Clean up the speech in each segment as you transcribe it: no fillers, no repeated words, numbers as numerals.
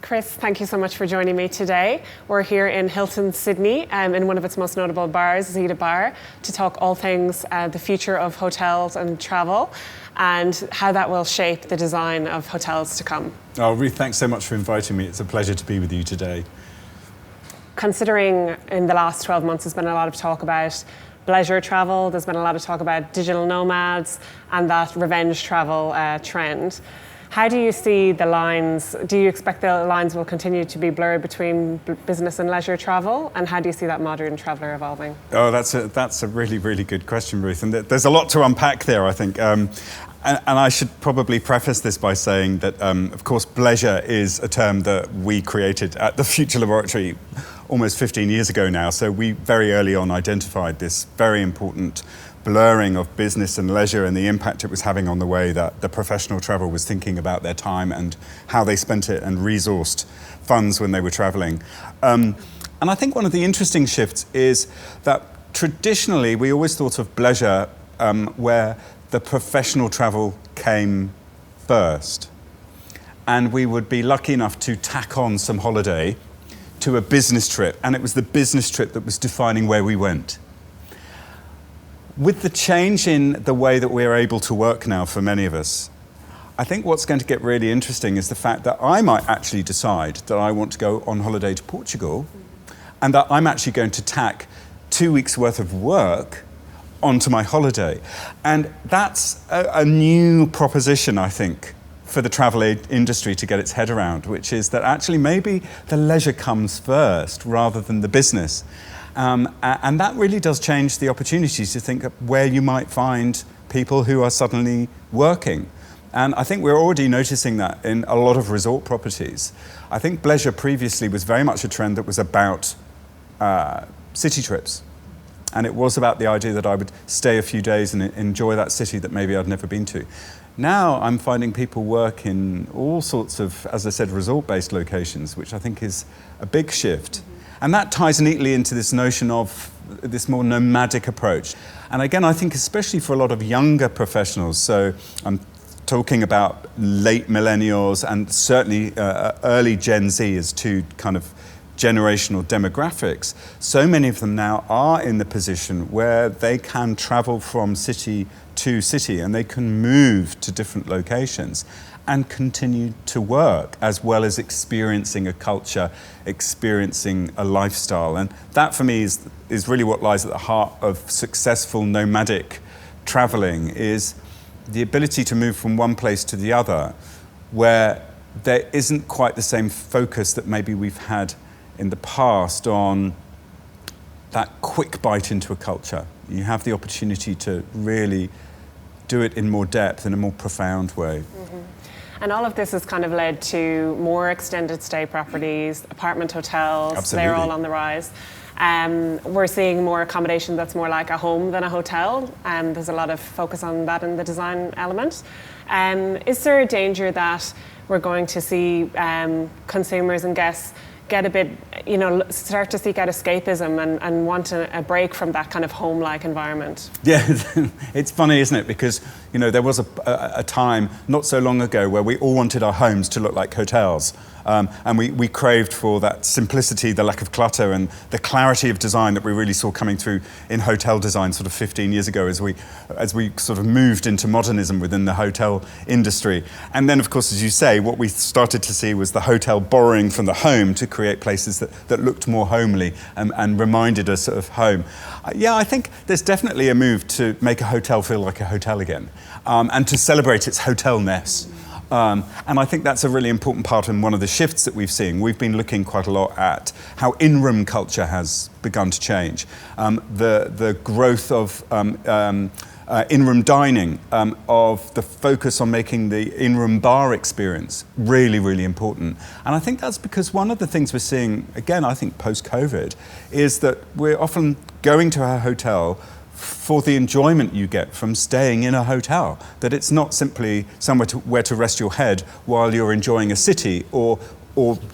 Chris, thank you so much for joining me today. We're here in Hilton, Sydney, in one of its most notable bars, Zeta Bar, to talk all things the future of hotels and travel and how that will shape the design of hotels to come. Oh, Ruth, thanks so much for inviting me. It's a pleasure to be with you today. Considering in the last 12 months there's been a lot of talk about leisure travel, there's been a lot of talk about digital nomads and that revenge travel trend. How do you see the lines? Do you expect the lines will continue to be blurred between business and leisure travel? And how do you see that modern traveller evolving? Oh, that's a really, really good question, Ruth. And there's a lot to unpack there, I think. And I should probably preface this by saying that, of course, bleisure is a term that we created at the Future Laboratory almost 15 years ago now. So we very early on identified this very important blurring of business and leisure and the impact it was having on the way that the professional traveller was thinking about their time and how they spent it and resourced funds when they were travelling. And I think one of the interesting shifts is that traditionally we always thought of bleisure where the professional travel came first. And we would be lucky enough to tack on some holiday to a business trip, and it was the business trip that was defining where we went. With the change in the way that we're able to work now for many of us, I think what's going to get really interesting is the fact that I might actually decide that I want to go on holiday to Portugal and that I'm actually going to tack 2 weeks worth of work onto my holiday. And that's a new proposition, I think, for the travel industry to get its head around, which is that actually maybe the leisure comes first rather than the business. And that really does change the opportunities to think of where you might find people who are suddenly working. And I think we're already noticing that in a lot of resort properties. I think bleisure previously was very much a trend that was about city trips. And it was about the idea that I would stay a few days and enjoy that city that maybe I'd never been to. Now I'm finding people work in all sorts of, as I said, resort-based locations, which I think is a big shift. And that ties neatly into this notion of this more nomadic approach. And again, I think especially for a lot of younger professionals, so I'm talking about late millennials and certainly early Gen Z as two kind of generational demographics, so many of them now are in the position where they can travel from city to city and they can move to different locations and continue to work, as well as experiencing a culture, experiencing a lifestyle. And that for me is really what lies at the heart of successful nomadic traveling, is the ability to move from one place to the other, where there isn't quite the same focus that maybe we've had in the past on that quick bite into a culture. You have the opportunity to really do it in more depth, in a more profound way. Mm-hmm. And all of this has kind of led to more extended stay properties, apartment hotels. Absolutely. They're all on the rise. We're seeing more accommodation that's more like a home than a hotel. There's a lot of focus on that in the design element. Is there a danger that we're going to see consumers and guests get a bit, start to seek out escapism and want a break from that kind of home-like environment? Yeah, it's funny, isn't it? Because, there was a time not so long ago where we all wanted our homes to look like hotels. And we craved for that simplicity, the lack of clutter and the clarity of design that we really saw coming through in hotel design sort of 15 years ago as we sort of moved into modernism within the hotel industry. And then, of course, as you say, what we started to see was the hotel borrowing from the home to create places that looked more homely and reminded us of home. Yeah, I think there's definitely a move to make a hotel feel like a hotel again, and to celebrate its hotelness. And I think that's a really important part in one of the shifts that we've seen. We've been looking quite a lot at how in-room culture has begun to change. The growth of in-room dining, of the focus on making the in-room bar experience really, really important. And I think that's because one of the things we're seeing, again, I think post-COVID, is that we're often going to a hotel for the enjoyment you get from staying in a hotel, that it's not simply somewhere where to rest your head while you're enjoying a city or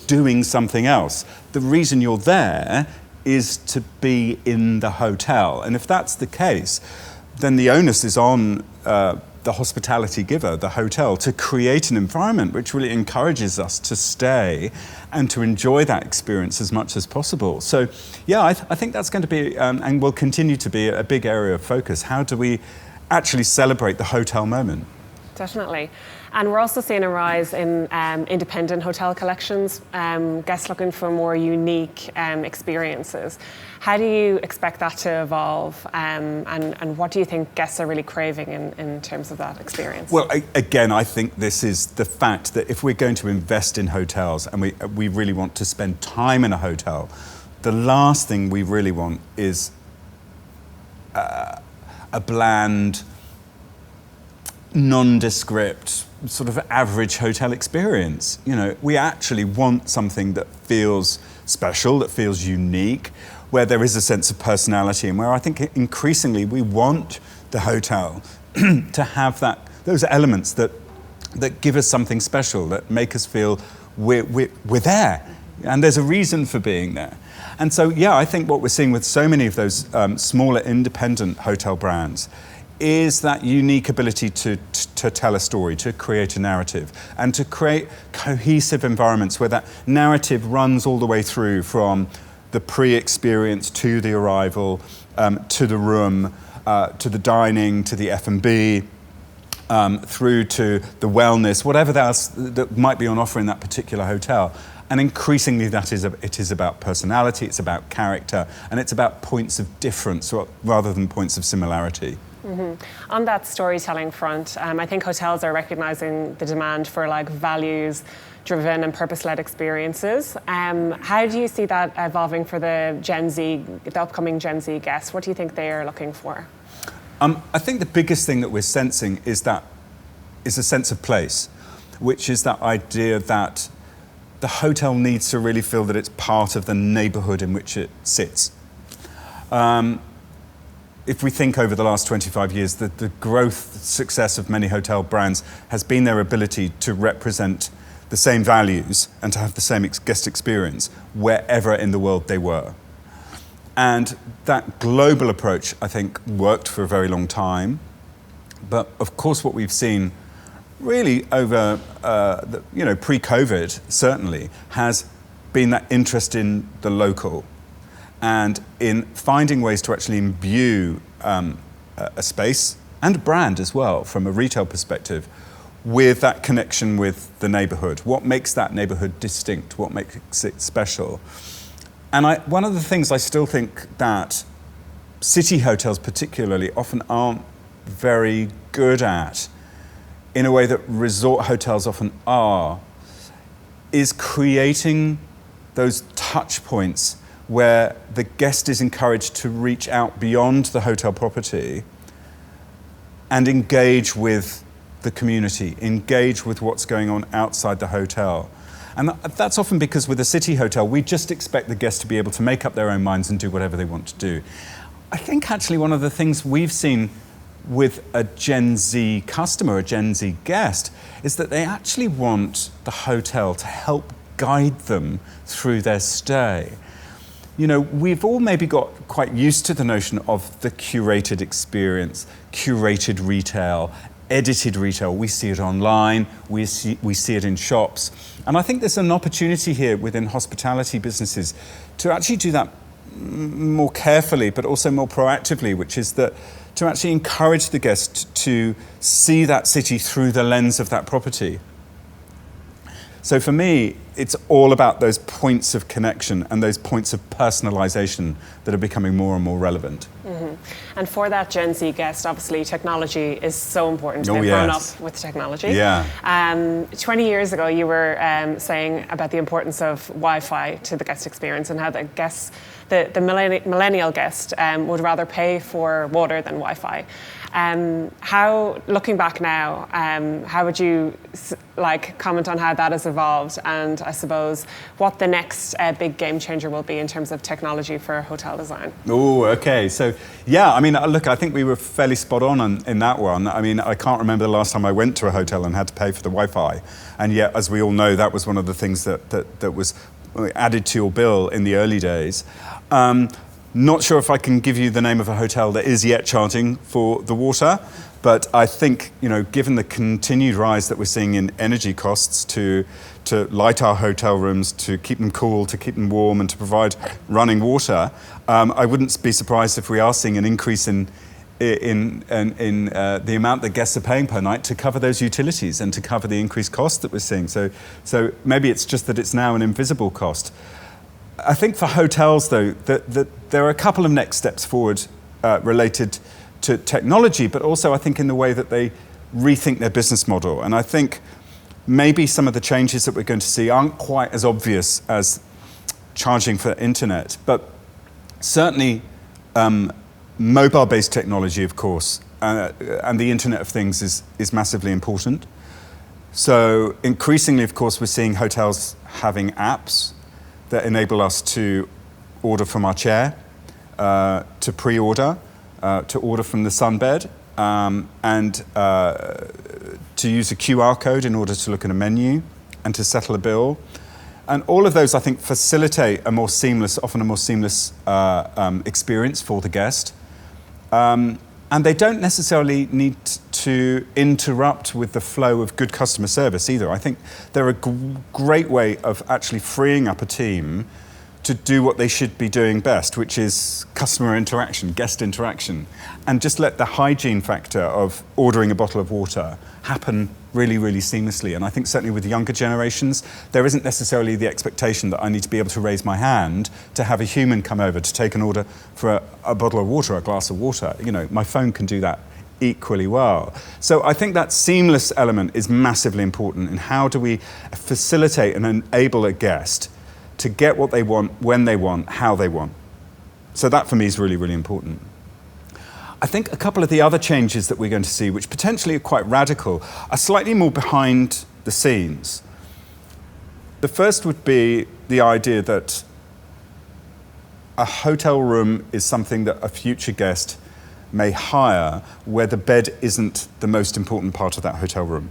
doing something else. The reason you're there is to be in the hotel. And if that's the case, then the onus is on the hospitality giver, the hotel, to create an environment which really encourages us to stay and to enjoy that experience as much as possible. So, yeah, I think that's going to be, and will continue to be, a big area of focus. How do we actually celebrate the hotel moment? Definitely. And we're also seeing a rise in independent hotel collections, guests looking for more unique experiences. How do you expect that to evolve, and what do you think guests are really craving in terms of that experience? Well, again, I think this is the fact that if we're going to invest in hotels and we really want to spend time in a hotel, the last thing we really want is a bland, nondescript, sort of average hotel experience. You know, we actually want something that feels special, that feels unique, where there is a sense of personality, and where I think increasingly we want the hotel to have those elements that give us something special, that make us feel we're there, and there's a reason for being there. And so, yeah, I think what we're seeing with so many of those smaller independent hotel brands is that unique ability to tell a story, to create a narrative, and to create cohesive environments where that narrative runs all the way through, from the pre-experience to the arrival, to the room, to the dining, to the F&B, through to the wellness, whatever else that might be on offer in that particular hotel. And increasingly it is about personality, it's about character, and it's about points of difference rather than points of similarity. Mm-hmm. On that storytelling front, I think hotels are recognising the demand for values-driven and purpose-led experiences. How do you see that evolving for the upcoming Gen Z guests? What do you think they are looking for? I think the biggest thing that we're sensing is a sense of place, which is that idea that the hotel needs to really feel that it's part of the neighbourhood in which it sits. If we think over the last 25 years, the growth success of many hotel brands has been their ability to represent the same values and to have the same guest experience wherever in the world they were. And that global approach, I think, worked for a very long time. But of course, what we've seen really over, pre-COVID, certainly, has been that interest in the local, and in finding ways to actually imbue a space and a brand as well, from a retail perspective, with that connection with the neighbourhood. What makes that neighbourhood distinct? What makes it special? And one of the things I still think that city hotels particularly often aren't very good at, in a way that resort hotels often are, is creating those touch points where the guest is encouraged to reach out beyond the hotel property and engage with the community, engage with what's going on outside the hotel. And that's often because with a city hotel, we just expect the guests to be able to make up their own minds and do whatever they want to do. I think actually one of the things we've seen with a Gen Z customer, a Gen Z guest, is that they actually want the hotel to help guide them through their stay. You know, we've all maybe got quite used to the notion of the curated experience, curated retail, edited retail. We see it online, we see it in shops. And I think there's an opportunity here within hospitality businesses to actually do that more carefully, but also more proactively, which is that to actually encourage the guest to see that city through the lens of that property. So for me, it's all about those points of connection and those points of personalization that are becoming more and more relevant. Mm-hmm. And for that Gen Z guest, obviously technology is so important. They've grown up with technology. Yeah. 20 years ago, you were saying about the importance of Wi-Fi to the guest experience, and how the millennial guest would rather pay for water than Wi-Fi. How, looking back now, how would you comment on how that has evolved, and I suppose what the next big game changer will be in terms of technology for hotel design? Oh, okay. So, yeah, I mean, look, I think we were fairly spot on in that one. I mean, I can't remember the last time I went to a hotel and had to pay for the Wi-Fi. And yet, as we all know, that was one of the things that was added to your bill in the early days. Not sure if I can give you the name of a hotel that is yet charging for the water, But I think, given the continued rise that we're seeing in energy costs to light our hotel rooms, to keep them cool, to keep them warm, and to provide running water, I wouldn't be surprised if we are seeing an increase in the amount that guests are paying per night to cover those utilities and to cover the increased cost that we're seeing. So maybe it's just that it's now an invisible cost. I think for hotels, though, that there are a couple of next steps forward related to technology, but also I think in the way that they rethink their business model. And I think maybe some of the changes that we're going to see aren't quite as obvious as charging for internet, but certainly mobile-based technology, of course, and the Internet of Things is massively important. So increasingly, of course, we're seeing hotels having apps that enable us to order from our chair, to pre-order, to order from the sunbed, and to use a QR code in order to look at a menu and to settle a bill. And all of those, I think, facilitate often a more seamless experience for the guest. And they don't necessarily need to interrupt with the flow of good customer service either. I think they're a great way of actually freeing up a team to do what they should be doing best, which is customer interaction, guest interaction, and just let the hygiene factor of ordering a bottle of water happen really, really seamlessly. And I think certainly with younger generations, there isn't necessarily the expectation that I need to be able to raise my hand to have a human come over to take an order for a bottle of water, a glass of water. My phone can do that equally well. So I think that seamless element is massively important in how do we facilitate and enable a guest to get what they want, when they want, how they want. So that for me is really, really important. I think a couple of the other changes that we're going to see, which potentially are quite radical, are slightly more behind the scenes. The first would be the idea that a hotel room is something that a future guest may hire where the bed isn't the most important part of that hotel room.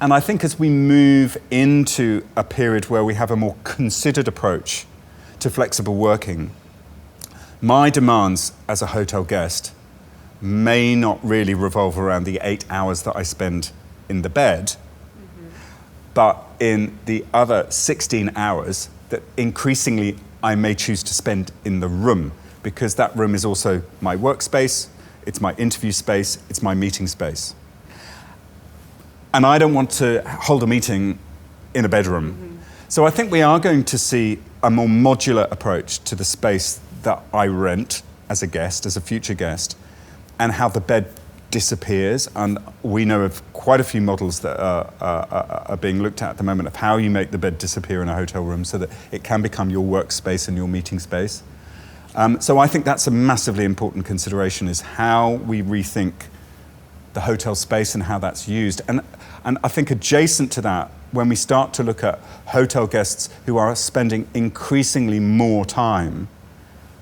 And I think as we move into a period where we have a more considered approach to flexible working, my demands as a hotel guest may not really revolve around the 8 hours that I spend in the bed, but in the other 16 hours that increasingly I may choose to spend in the room, because that room is also my workspace, it's my interview space, it's my meeting space. And I don't want to hold a meeting in a bedroom. So I think we are going to see a more modular approach to the space that I rent as a guest, as a future guest, and how the bed disappears. And we know of quite a few models that are being looked at the moment of how you make the bed disappear in a hotel room so that it can become your workspace and your meeting space. So I think that's a massively important consideration, is how we rethink the hotel space and how that's used. And I think adjacent to that, when we start to look at hotel guests who are spending increasingly more time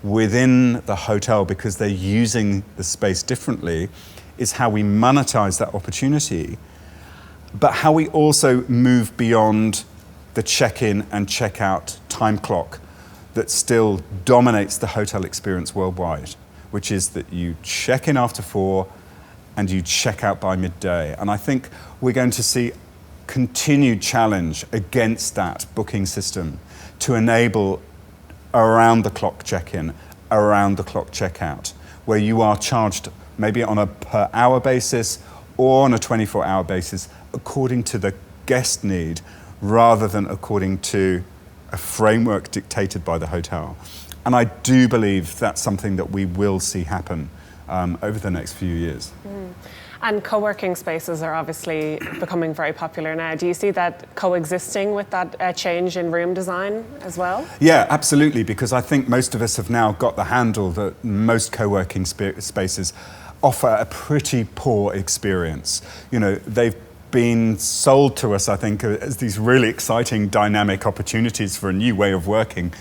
within the hotel because they're using the space differently, is how we monetize that opportunity, but how we also move beyond the check-in and check-out time clock that still dominates the hotel experience worldwide, which is that you check in after 4 and you check out by midday. And I think we're going to see continued challenge against that booking system to enable around-the-clock check-in, around-the-clock check-out, where you are charged maybe on a per-hour basis or on a 24-hour basis according to the guest need, rather than according to a framework dictated by the hotel. And I do believe that's something that we will see happen over the next few years. And co-working spaces are obviously becoming very popular now. Do you see that coexisting with that change in room design as well? Yeah, absolutely, because I think most of us have now got the handle that most co-working spaces offer a pretty poor experience. They've been sold to us, I think, as these really exciting dynamic opportunities for a new way of working.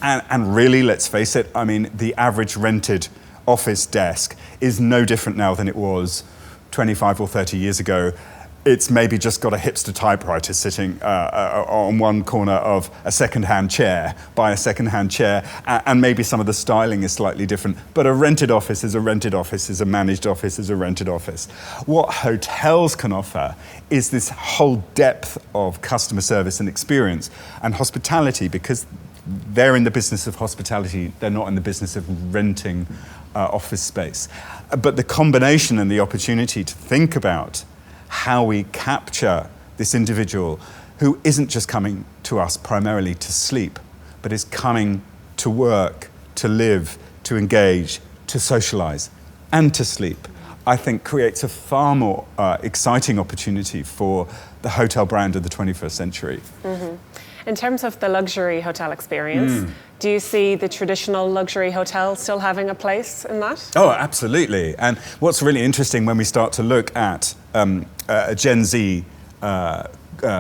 And really, let's face it, I mean, the average rented office desk is no different now than it was 25 or 30 years ago. it's maybe just got a hipster typewriter sitting on one corner of a second-hand chair, by a second-hand chair, and maybe some of the styling is slightly different. But a rented office is a rented office, is a managed office, is a rented office. What hotels can offer is this whole depth of customer service and experience and hospitality, because they're in the business of hospitality, they're not in the business of renting office space. But the combination and the opportunity to think about how we capture this individual who isn't just coming to us primarily to sleep, but is coming to work, to live, to engage, to socialize, and to sleep, I think creates a far more exciting opportunity for the hotel brand of the 21st century. Mm-hmm. In terms of the luxury hotel experience, do you see the traditional luxury hotel still having a place in that? Oh, absolutely. And what's really interesting when we start to look at a Gen Z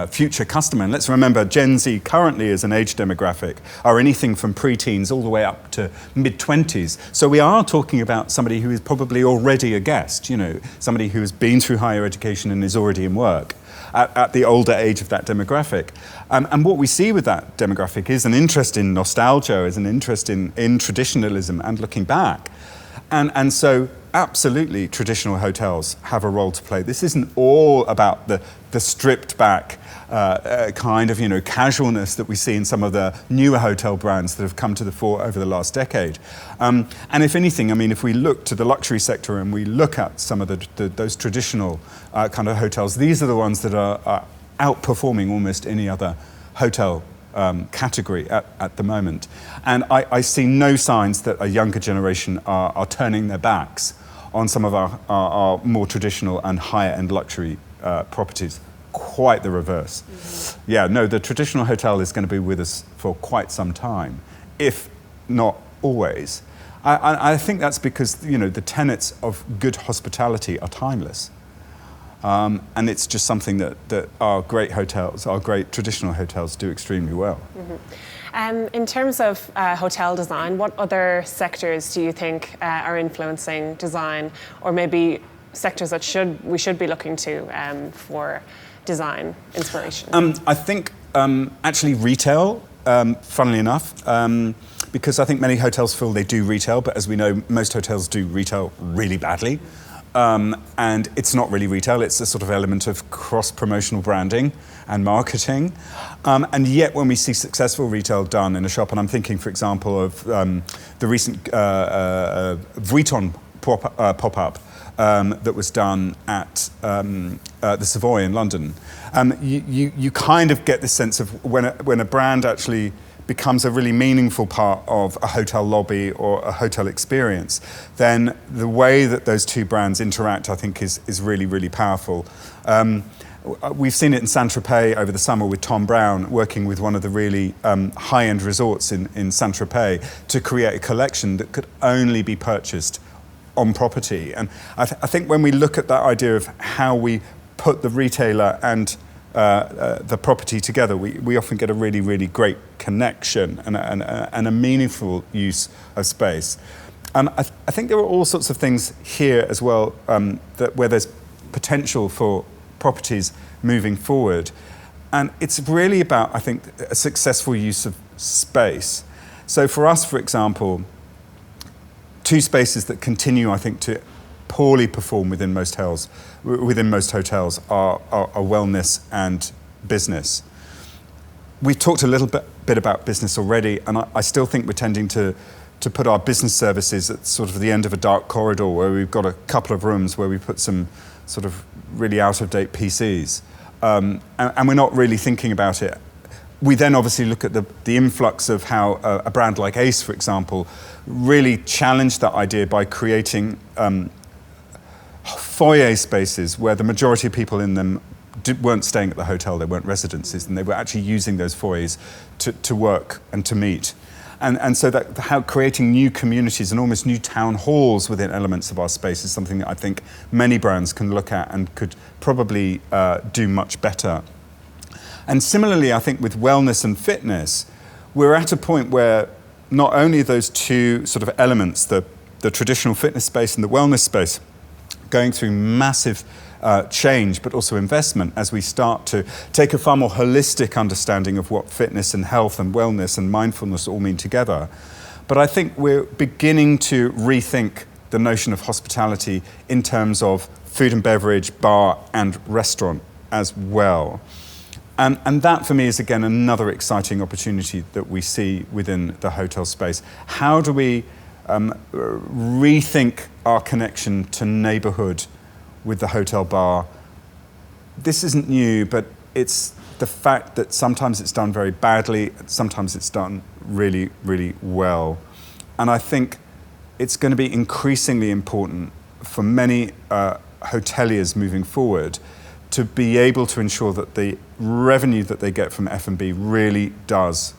future customer, and let's remember Gen Z currently as an age demographic are anything from pre-teens all the way up to mid-20s. So we are talking about somebody who is probably already a guest, somebody who has been through higher education and is already in work at the older age of that demographic. And what we see with that demographic is an interest in nostalgia, is an interest in traditionalism and looking back. And so absolutely traditional hotels have a role to play. This isn't all about the stripped back kind of casualness that we see in some of the newer hotel brands that have come to the fore over the last decade. And if anything, if we look to the luxury sector and we look at some of those traditional kind of hotels, these are the ones that are outperforming almost any other hotel category at the moment. And I see no signs that a younger generation are turning their backs on some of our more traditional and higher-end luxury properties. Quite the reverse. Mm-hmm. Yeah, no, the traditional hotel is going to be with us for quite some time, if not always. I think that's because the tenets of good hospitality are timeless. And it's just something that our great hotels, our great traditional hotels do extremely well. Mm-hmm. In terms of hotel design, what other sectors do you think are influencing design, or maybe sectors that we should be looking to for design inspiration? I think actually retail, funnily enough, because I think many hotels feel they do retail, but as we know, most hotels do retail really badly. And it's not really retail, it's a sort of element of cross-promotional branding and marketing. And yet when we see successful retail done in a shop, and I'm thinking, for example, of the recent Vuitton pop-up that was done at the Savoy in London, you kind of get the sense of when a brand actually becomes a really meaningful part of a hotel lobby or a hotel experience, then the way that those two brands interact, I think, is really, really powerful. We've seen it in Saint-Tropez over the summer with Tom Brown working with one of the really high-end resorts in Saint-Tropez to create a collection that could only be purchased on property. And I think when we look at that idea of how we put the retailer and the property together, we often get a really, really great connection and a meaningful use of space. I think there are all sorts of things here as well where there's potential for properties moving forward. And it's really about, I think, a successful use of space. So for us, for example, two spaces that continue, I think, to poorly perform within most hotels are wellness and business. We've talked a little bit about business already, and I still think we're tending to put our business services at sort of the end of a dark corridor where we've got a couple of rooms where we put some sort of really out-of-date PCs, and we're not really thinking about it. We then obviously look at the influx of how a brand like Ace, for example, really challenged that idea by creating foyer spaces where the majority of people in them weren't staying at the hotel, they weren't residences, and they were actually using those foyers to work and to meet. And so that how creating new communities and almost new town halls within elements of our space is something that I think many brands can look at and could probably do much better. And similarly, I think with wellness and fitness, we're at a point where not only those two sort of elements, the traditional fitness space and the wellness space, going through massive change, but also investment as we start to take a far more holistic understanding of what fitness and health and wellness and mindfulness all mean together. But I think we're beginning to rethink the notion of hospitality in terms of food and beverage, bar and restaurant as well. And that for me is again another exciting opportunity that we see within the hotel space. How do we rethink our connection to neighbourhood with the hotel bar? This isn't new, but it's the fact that sometimes it's done very badly, sometimes it's done really, really well. And I think it's going to be increasingly important for many hoteliers moving forward to be able to ensure that the revenue that they get from F&B really does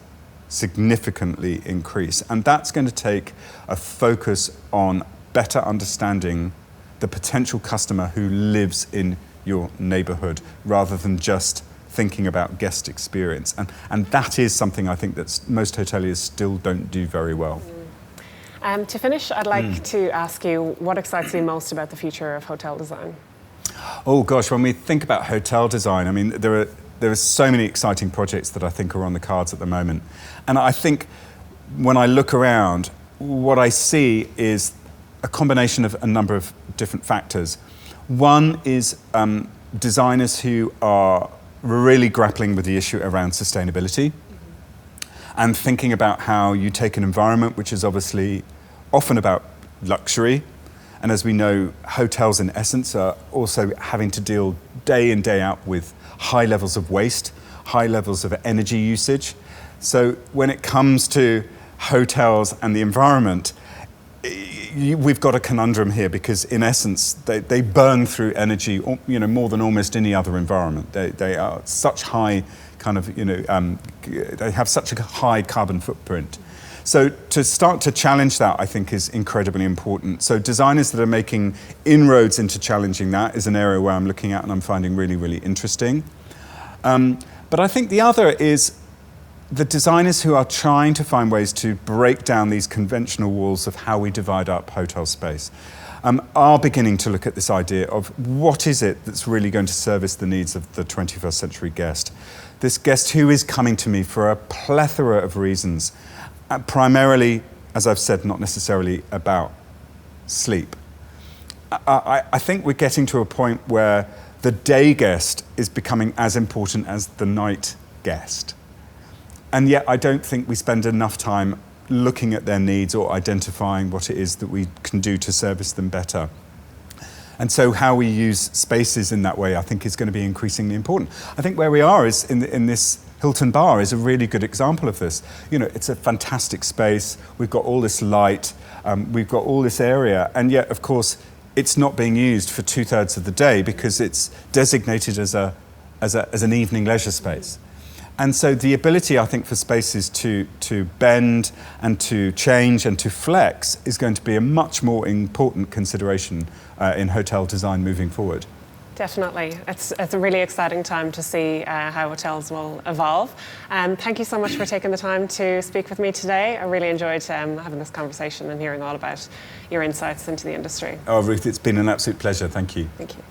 significantly increase. And that's going to take a focus on better understanding the potential customer who lives in your neighborhood rather than just thinking about guest experience. And that is something I think that most hoteliers still don't do very well. To finish, I'd like to ask you what excites you most about the future of hotel design? Oh gosh, when we think about hotel design, I mean, there are so many exciting projects that I think are on the cards at the moment. And I think when I look around, what I see is a combination of a number of different factors. One is designers who are really grappling with the issue around sustainability and thinking about how you take an environment which is obviously often about luxury. And as we know, hotels in essence are also having to deal day in, day out with high levels of waste, high levels of energy usage. So when it comes to hotels and the environment, we've got a conundrum here because in essence, they burn through energy, more than almost any other environment. They are such high they have such a high carbon footprint. So to start to challenge that, I think, is incredibly important. So designers that are making inroads into challenging that is an area where I'm looking at and I'm finding really, really interesting. But I think the other is the designers who are trying to find ways to break down these conventional walls of how we divide up hotel space are beginning to look at this idea of what is it that's really going to service the needs of the 21st century guest. This guest who is coming to me for a plethora of reasons, primarily, as I've said, not necessarily about sleep. I think we're getting to a point where the day guest is becoming as important as the night guest. And yet I don't think we spend enough time looking at their needs or identifying what it is that we can do to service them better. And so how we use spaces in that way, I think, is going to be increasingly important. I think where we are is in this Hilton Bar is a really good example of this. It's a fantastic space. We've got all this light. We've got all this area. And yet, of course, it's not being used for 2/3 of the day because it's designated as an evening leisure space. And so the ability, I think, for spaces to bend and to change and to flex is going to be a much more important consideration in hotel design moving forward. Definitely. It's a really exciting time to see how hotels will evolve. Thank you so much for taking the time to speak with me today. I really enjoyed having this conversation and hearing all about your insights into the industry. Oh, Ruth, it's been an absolute pleasure. Thank you. Thank you.